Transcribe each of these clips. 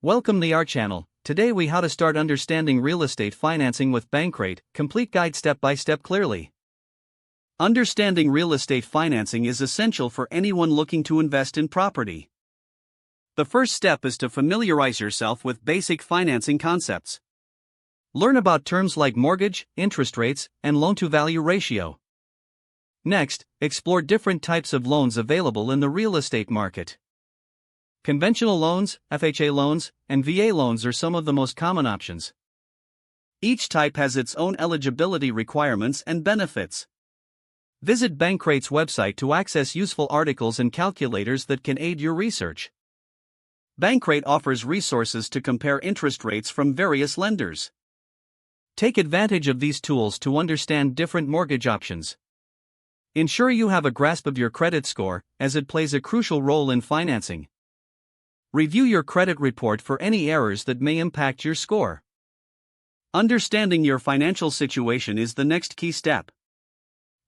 Welcome to our channel. Today we how to start understanding real estate financing with Bankrate, complete guide step by step clearly. Understanding real estate financing is essential for anyone looking to invest in property. The first step is to familiarize yourself with basic financing concepts. Learn about terms like mortgage, interest rates, and loan-to-value ratio. Next, explore different types of loans available in the real estate market. Conventional loans, FHA loans, and VA loans are some of the most common options. Each type has its own eligibility requirements and benefits. Visit Bankrate's website to access useful articles and calculators that can aid your research. Bankrate offers resources to compare interest rates from various lenders. Take advantage of these tools to understand different mortgage options. Ensure you have a grasp of your credit score, as it plays a crucial role in financing. Review your credit report for any errors that may impact your score. Understanding your financial situation is the next key step.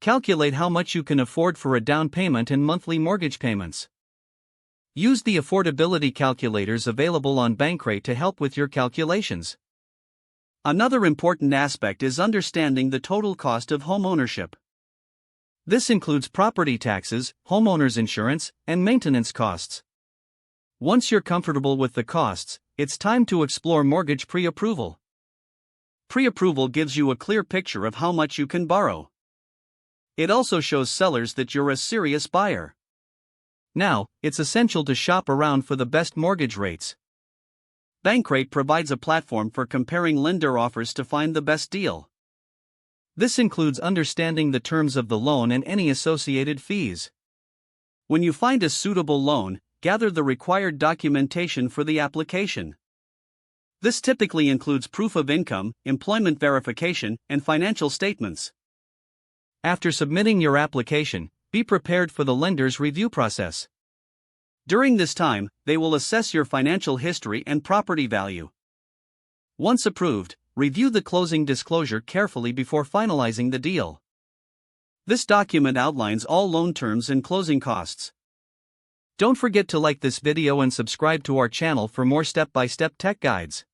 Calculate how much you can afford for a down payment and monthly mortgage payments. Use the affordability calculators available on Bankrate to help with your calculations. Another important aspect is understanding the total cost of homeownership. This includes property taxes, homeowners insurance, and maintenance costs. Once you're comfortable with the costs, it's time to explore mortgage pre-approval. Pre-approval gives you a clear picture of how much you can borrow. It also shows sellers that you're a serious buyer. Now, it's essential to shop around for the best mortgage rates. Bankrate provides a platform for comparing lender offers to find the best deal. This includes understanding the terms of the loan and any associated fees. When you find a suitable loan, gather the required documentation for the application. This typically includes proof of income, employment verification, and financial statements. After submitting your application, be prepared for the lender's review process. During this time, they will assess your financial history and property value. Once approved, review the closing disclosure carefully before finalizing the deal. This document outlines all loan terms and closing costs. Don't forget to like this video and subscribe to our channel for more step-by-step tech guides.